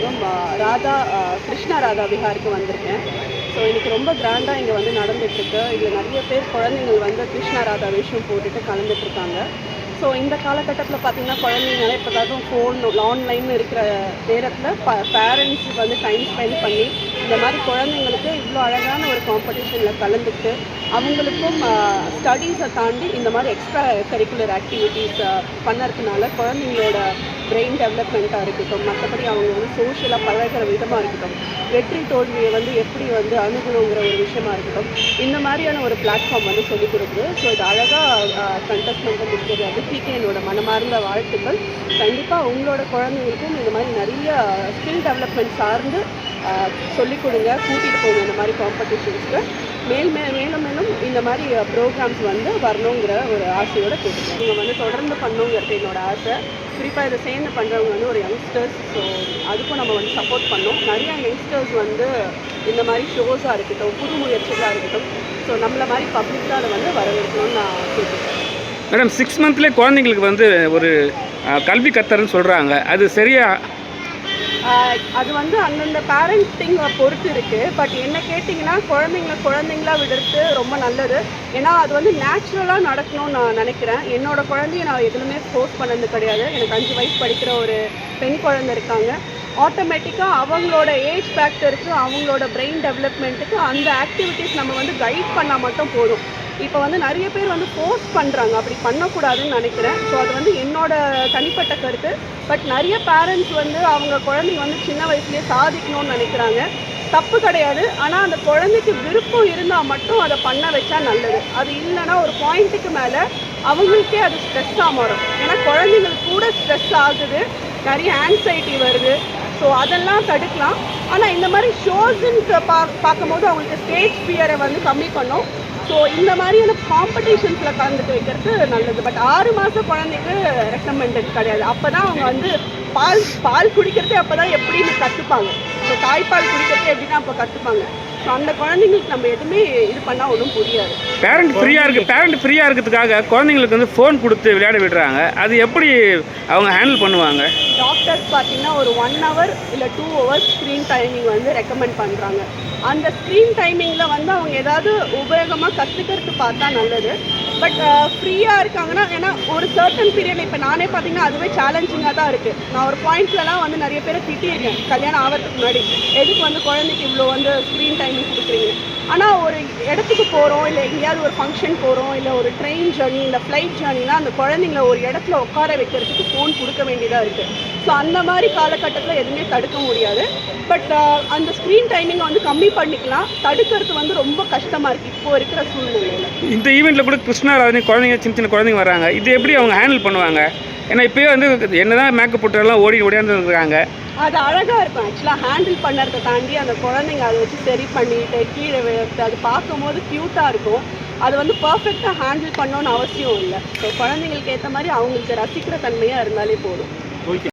அரங்கம் ராதா கிருஷ்ணா ராதா விஹாருக்கு வந்திருக்கேன். ஸோ இன்றைக்கி ரொம்ப கிராண்டாக இங்கே வந்து நடந்துகிட்ருக்கு. இதில் நிறைய பேர் குழந்தைங்கள் வந்து கிருஷ்ணா ராதா வேஷம் போட்டுட்டு கலந்துட்டுருக்காங்க. ஸோ இந்த காலகட்டத்தில் பார்த்திங்கன்னா குழந்தைங்களே இப்போ ஃபோன் ஆன்லைன் இருக்கிற நேரத்தில் பேரண்ட்ஸ் வந்து டைம் ஸ்பெண்ட் பண்ணி இந்த மாதிரி குழந்தைங்களுக்கு இவ்வளோ அழகான ஒரு காம்படிஷனில் கலந்துக்கிட்டு அவங்களுக்கும் ஸ்டடீஸை தாண்டி இந்த மாதிரி எக்ஸ்ட்ரா கரிக்குலர் ஆக்டிவிட்டீஸ் பண்ணறதுனால குழந்தைங்களோட பிரெயின் டெவலப்மெண்ட்டாக இருக்கட்டும், மற்றபடி அவங்க வந்து சோஷியலாக பழகிற விதமாக இருக்கட்டும், வெற்றி தோல்வியை வந்து எப்படி வந்து அணுகணுங்கிற ஒரு விஷயமா இருக்கட்டும், இந்த மாதிரியான ஒரு பிளாட்ஃபார்ம் வந்து சொல்லிக் கொடுக்குது. ஸோ இது அழகாக கண்டஸ்ட்மெண்ட்டை முடிக்கிறது வந்து என்னோட மனமார்ந்த வாழ்த்துக்கள். கண்டிப்பாக உங்களோட குழந்தைங்களுக்கும் இந்த மாதிரி நிறைய ஸ்கில் டெவலப்மெண்ட் சார்ந்து சொல்லிக் கொடுங்க, கூட்டிகிட்டு போங்க இந்த மாதிரி காம்படிஷன்ஸ்க்கு. மேலும் இந்த மாதிரி ப்ரோக்ராம்ஸ் வந்து வரணுங்கிற ஒரு ஆசையோடு கேட்டுக்கேன். இவங்க வந்து தொடர்ந்து பண்ணணுங்கிறது என்னோடய ஆசை. குறிப்பாக இதை சேர்ந்து பண்ணுறவங்க வந்து ஒரு யங்ஸ்டர்ஸ். ஸோ அதுக்கும் நம்ம வந்து சப்போர்ட் பண்ணோம். நிறையா யங்ஸ்டர்ஸ் வந்து இந்த மாதிரி ஷோஸாக இருக்கட்டும், புது முயற்சிகளாக இருக்கட்டும், ஸோ நம்மளை மாதிரி பப்ளிக்காக அதை வந்து வரவேற்கணும்னு நான் கேட்டுக்கிறேன். மேடம், 6 மந்த்லேயே குழந்தைங்களுக்கு வந்து ஒரு கல்வி கத்தர்ன்னு சொல்கிறாங்க, அது சரியா? அது வந்து அந்தந்த பேரண்டிங்கை பொறுத்து இருக்குது. பட் என்ன கேட்டிங்கன்னா குழந்தைங்களா விடுறது ரொம்ப நல்லது. ஏன்னா அது வந்து நேச்சுரலாக நடக்கணும்னு நான் நினைக்கிறேன். என்னோடய குழந்தைய நான் எதுவுமே ஃபோர்ஸ் பண்ணது கிடையாது. எனக்கு 5 வயசு படிக்கிற ஒரு பெண் குழந்தை இருக்காங்க. ஆட்டோமேட்டிக்காக அவங்களோட ஏஜ் ஃபேக்டருக்கு, அவங்களோட பிரெயின் டெவலப்மெண்ட்டுக்கு அந்த ஆக்டிவிட்டீஸ் நம்ம வந்து கைட் பண்ணால் மட்டும் போதும். இப்போ வந்து நிறைய பேர் வந்து ஃபோர்ஸ் பண்ணுறாங்க, அப்படி பண்ணக்கூடாதுன்னு நினைக்கிறேன். ஸோ அது வந்து என்னோட தனிப்பட்ட கருத்து. பட் நிறைய பேரண்ட்ஸ் வந்து அவங்க குழந்தைங்க வந்து சின்ன வயசுலேயே சாதிக்கணும்னு நினைக்கிறாங்க. தப்பு கிடையாது. ஆனால் அந்த குழந்தைக்கு விருப்பம் இருந்தால் மட்டும் அதை பண்ண வச்சா நல்லது. அது இல்லைன்னா ஒரு பாயிண்ட்டுக்கு மேலே அவங்களுக்கே அது ஸ்ட்ரெஸ்ஸாக மாறும். ஏன்னா குழந்தைங்களுக்கு கூட ஸ்ட்ரெஸ் ஆகுது, நிறைய ஆன்சைட்டி வருது. ஸோ அதெல்லாம் தடுக்கலாம். ஆனால் இந்த மாதிரி ஷோஸுன்னு பார்க்கும்போது அவங்களுக்கு ஸ்டேஜ் ஃபியரை வந்து கம்மி பண்ணும். ஸோ இந்த மாதிரியான காம்படிஷன்ஸில் கலந்துட்டு வைக்கிறது நல்லது. பட் 6 மாத குழந்தைக்கு ரெக்கமெண்டட் கிடையாது. அப்போ தான் அவங்க வந்து பால் குடிக்கிறதே அப்போ தான் எப்படின்னு கற்றுப்பாங்க. ஸோ தாய்ப்பால் குடிக்கிறதே எப்படின்னா அப்போ கற்றுப்பாங்க. ஸோ அந்த குழந்தைங்களுக்கு நம்ம எதுவுமே இது பண்ணால் ஒன்றும் புரியாது. பேரண்ட் ஃப்ரீயாக இருக்கிறதுக்காக குழந்தைங்களுக்கு வந்து ஃபோன் கொடுத்து விளையாட விடுறாங்க. அது எப்படி அவங்க ஹேண்டில் பண்ணுவாங்க? டாக்டர்ஸ் பார்த்தீங்கன்னா ஒரு 1 hour இல்லை 2 hours ஸ்க்ரீன் டைமிங் வந்து ரெக்கமெண்ட் பண்ணுறாங்க. அந்த ஸ்க்ரீன் டைமிங்கில் வந்து அவங்க ஏதாவது உபயோகமாக கற்றுக்கிறது பார்த்தா நல்லது. பட் ஃப்ரீயாக இருக்காங்கன்னா, ஏன்னா ஒரு சர்டன் பீரியட் இப்போ நானே பார்த்தீங்கன்னா அதுவே சேலஞ்சிங்காக தான் இருக்குது. நான் ஒரு பாயிண்ட்லலாம் வந்து நிறைய பேரை திட்டியிருக்கேன் கல்யாணம் ஆகிறதுக்கு முன்னாடி, எதுக்கு வந்து குழந்தைக்கு இவ்வளோ வந்து ஸ்க்ரீன் டைமிங் கொடுக்குறீங்க. ஆனால் ஒரு இடத்துக்கு போகிறோம், இல்லை எங்கேயாவது ஒரு ஃபங்க்ஷன் போகிறோம், இல்லை ஒரு ட்ரெயின் ஜேர்னி, இல்லை ஃப்ளைட் ஜேர்னினா அந்த குழந்தைங்கள ஒரு இடத்துல உட்கார வைக்கிறதுக்கு ஃபோன் கொடுக்க வேண்டியதாக இருக்குது. ஸோ அந்த மாதிரி காலகட்டத்தில் எதுவுமே தடுக்க முடியாது. பட் அந்த ஸ்க்ரீன் டைமிங்கை வந்து கம்மி பண்ணிக்கலாம். தடுக்கிறது வந்து ரொம்ப கஷ்டமாக இருக்குது இப்போ இருக்கிற சூழ்நிலையில். இந்த ஈவெண்ட்டில் கூட கிருஷ்ணா ராதா குழந்தைங்க, சின்ன குழந்தைங்க வராங்க. இது எப்படி அவங்க ஹேண்டில் பண்ணுவாங்க? ஏன்னா இப்போயே வந்து என்னதான் மேக்கப் போட்டுலாம் ஓடியாந்து இருக்காங்க. அது அழகாக இருக்கும். ஆக்சுவலாக ஹேண்டில் பண்ணுறதை தாண்டி அந்த குழந்தைங்க அதை வச்சு சரி பண்ணிட்டு கீழே விழுத்து அது பார்க்கும்போது க்யூட்டாக இருக்கும். அது வந்து பர்ஃபெக்டாக ஹேண்டில் பண்ணணுன்னு அவசியம் இல்லை. ஸோ குழந்தைங்களுக்கு ஏற்ற மாதிரி அவங்களுக்கு ரசிக்கிற தன்மையாக இருந்தாலே போதும்.